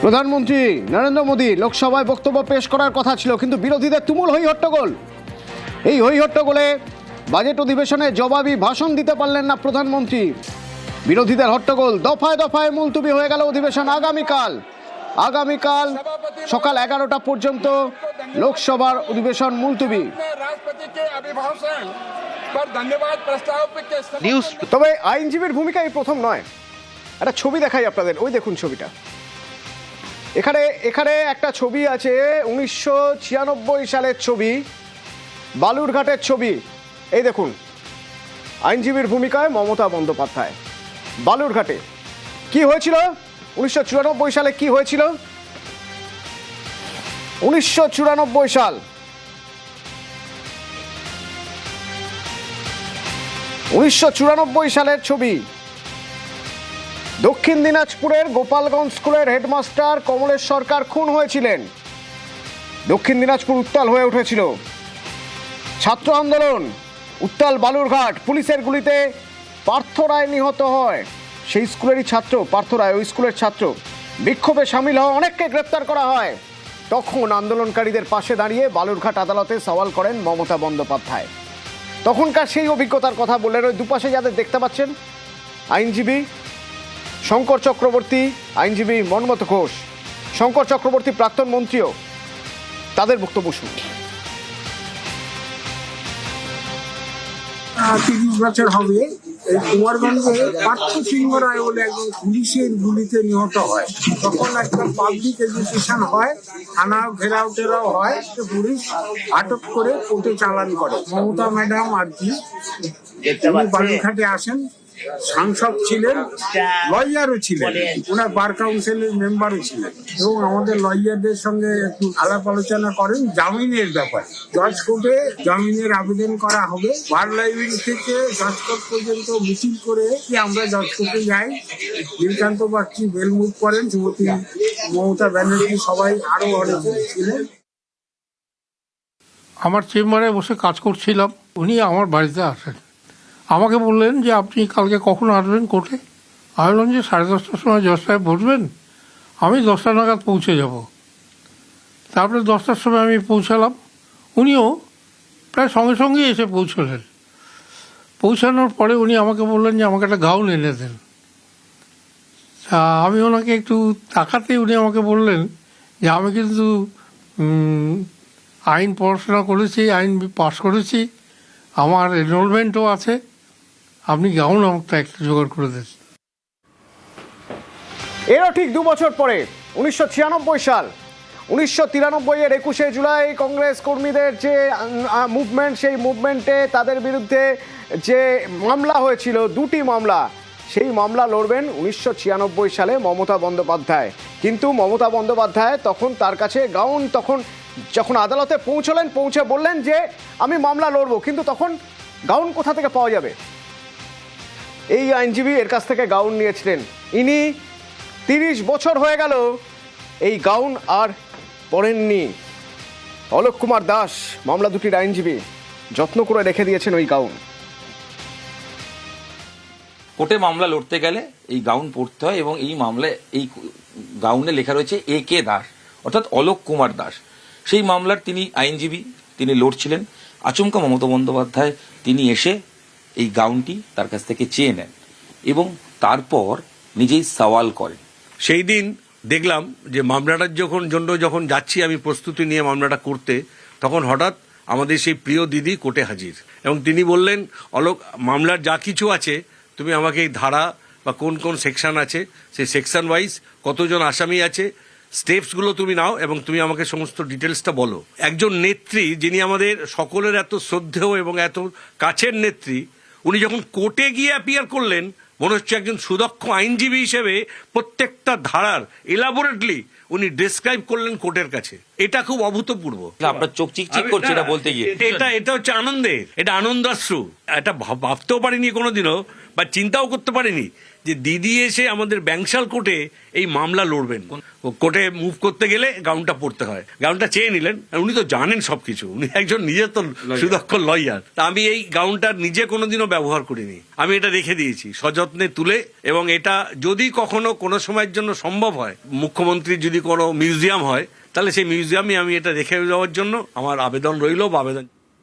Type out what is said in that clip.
প্রধানমন্ত্রী নরেন্দ্র মোদী লোকসভায় বক্তব্য পেশ করার কথা ছিল, কিন্তু বিরোধীদের তুমুল হই হট্টগোল। এই হই হট্টগোলে বাজেট অধিবেশনে জবাবি ভাষণ দিতে পারলেন না প্রধানমন্ত্রী। বিরোধীদের হট্টগোল, দফায় দফায় মুলতুবি হয়ে গেল অধিবেশন। আগামীকাল সকাল 11টা পর্যন্ত লোকসভার অধিবেশন মুলতুবি। তবে আইনজীবীর ভূমিকা এই প্রথম নয়। একটা ছবি দেখাই আপনাদের, ওই দেখুন ছবিটা। এখানে একটা ছবি আছে, 1996 সালের ছবি, বালুরঘাটের ছবি। এই দেখুন, আইনজীবীর ভূমিকায় মমতা বন্দ্যোপাধ্যায়। বালুরঘাটে কি হয়েছিল 1994 সালে? কি হয়েছিল 1994 সাল? 1994 সালের ছবি। দক্ষিণ দিনাজপুরের গোপালগঞ্জ স্কুলের হেডমাস্টার কমলেশ সরকার খুন হয়েছিলেন। দক্ষিণ দিনাজপুর উত্তাল হয়ে উঠেছিল। ছাত্র আন্দোলন উত্তাল বালুরঘাট। পুলিশের গুলিতে পার্থ রায় নিহত হয়। সেই স্কুলেরই ছাত্র পার্থ রায়, ওই স্কুলের ছাত্র। বিক্ষোভে সামিল হওয়া অনেককে গ্রেপ্তার করা হয়। তখন আন্দোলনকারীদের পাশে দাঁড়িয়ে বালুরঘাট আদালতে সওয়াল করেন মমতা বন্দ্যোপাধ্যায়। তখনকার সেই অভিজ্ঞতার কথা বললেন। ওই দুপাশে যাদের দেখতে পাচ্ছেন, আইনজীবী শঙ্কর চক্রবর্তী, আইনজীবী মনমত ঘোষ, শঙ্কর চক্রবর্তী প্রাক্তন মন্ত্রীও, তাদের বক্তব্য শুনুন। 30 বছর হবে এই কুমারগঞ্জে পার্থ সিংহ রায় বলে একজন পুলিশের গুলিতে নিহত হয়। তখন একটা পাবলিক এডুকেশন হয়, থানা ঘেরাও টেরাও হয়, পুলিশ আটক করে কোর্টে চালান করে। মমতা ম্যাডাম আর কি উনি বালুরঘাটে আসেন, সাংসদ ছিলেন, লয়ারও ছিলেন, ওনার বার কাউন্সিলের মেম্বারও ছিলেন, এবং আমাদের লয়ারদের সঙ্গে একটু আলাপ আলোচনা করেন জামিনের ব্যাপারে। জজ কোর্টে জামিনের আবেদন করা হবে। বার লাইব্রেরি থেকে জজ কোর্ট পর্যন্ত মিছিল করে আমরা জজ কোর্টে যাই। নীলকান্ত বাগচি বেল মুভ করেন, শ্রীমতী মমতা ব্যানার্জি, সবাই আরো অনেকে ছিলেন। আমার চেম্বারে বসে কাজ করছিলাম, উনি আমার বাড়িতে আসেন। আমাকে বললেন যে আপনি কালকে কখন আসবেন কোর্টে? আমি বললাম যে 10:30টার সময় জজ সাহেব বসবেন, আমি 10টা নাগাদ পৌঁছে যাব। তারপরে 10টার সময় আমি পৌঁছালাম, উনিও প্রায় সঙ্গে সঙ্গেই এসে পৌঁছলেন। পৌঁছানোর পরে উনি আমাকে বললেন যে আমাকে একটা গাউন এনে দেন। তা আমি ওনাকে একটু তাকাতেই উনি আমাকে বললেন যে আমি কিন্তু আইন পড়াশোনা করেছি, আইন পাস করেছি, আমার এনরোলমেন্টও আছে, আপনি গাউন আমাকে একটা জোগাড় করে দেন। এরও ঠিক 2 বছর পরে 1996 সাল, 1993-এর 21শে জুলাই কংগ্রেস কর্মীদের যে মুভমেন্ট, সেই মুভমেন্টে তাদের বিরুদ্ধে যে মামলা হয়েছিল, 2টি মামলা, সেই মামলা লড়বেন 1996 সালে মমতা বন্দ্যোপাধ্যায়। কিন্তু মমতা বন্দ্যোপাধ্যায় তখন তার কাছে গাউন, তখন যখন আদালতে পৌঁছলেন, পৌঁছে বললেন যে আমি মামলা লড়বো, কিন্তু তখন গাউন কোথা থেকে পাওয়া যাবে? এই আইনজীবী এর কাছ থেকে গাউন নিয়েছিলেন। ইনি 30 বছর হয়ে গেল এই গাউন আর পরেননি। অলোক কুমার দাস, মামলা দুটির আইনজীবী, যত্ন করে রেখে দিয়েছেন ওই গাউন। কোর্টে মামলা লড়তে গেলে এই গাউন পরতে হয়, এবং এই মামলায় এই গাউনে লেখা রয়েছে A.K. দাস, অর্থাৎ অলোক কুমার দাস। সেই মামলার তিনি আইনজীবী, তিনি লড়ছিলেন। আচমকা মমতা বন্দ্যোপাধ্যায় তিনি এসে এই গাউনটি তার কাছ থেকে চেয়ে নেন এবং তারপর নিজেই সওয়াল করেন। সেই দিন দেখলাম যে মামলাটার যখন যাচ্ছি আমি প্রস্তুতি নিয়ে মামলাটা করতে, তখন হঠাৎ আমাদের সেই প্রিয় দিদি কোর্টে হাজির, এবং তিনি বললেন, অলোক, মামলার যা কিছু আছে তুমি আমাকে এই ধারা বা কোন কোন সেকশন আছে, সেই সেকশন ওয়াইজ কতজন আসামি আছে, স্টেপসগুলো তুমি নাও এবং তুমি আমাকে সমস্ত ডিটেলসটা বলো। একজন নেত্রী, যিনি আমাদের সকলের এত শ্রদ্ধেয় এবং এত কাছের নেত্রী, উনি যখন কোর্টে গিয়ে অ্যাপিয়ার করলেন, মনে হচ্ছে একজন সুদক্ষ আইনজীবী হিসেবে প্রত্যেকটা ধারার এলাবোরেটলি উনি ডেসক্রাইব করলেন কোর্টের কাছে। এটা খুব অভূতপূর্ব। আপনার চোখ চিকচিক করছে এটা বলতে গিয়ে। এটা হচ্ছে আনন্দের, এটা আনন্দাশ্রু। এটা ভাবতেও পারিনি কোনোদিনও, বা চিন্তাও করতে পারিনি যে দিদি এসে আমাদের ব্যাংশাল কোর্টে এই মামলা লড়বেন। কোর্টে মুভ করতে গেলে গাউনটা পড়তে হয়, গাউনটা চেয়ে নিলেন। আর উনি তো জানেন সবকিছু, উনি একজন নিজে তো সুদক্ষ লয়ার। তা আমি এই গাউনটা নিজে কোনোদিনও ব্যবহার করিনি, আমি এটা রেখে দিয়েছি সযত্নে তুলে। এবং এটা যদি কখনো কোনো সময়ের জন্য সম্ভব হয়, মুখ্যমন্ত্রীর যদি কোনো মিউজিয়াম হয়, তাহলে সেই মিউজিয়ামে আমি এটা রেখে যাওয়ার জন্য আমার আবেদন রইল বা আবেদন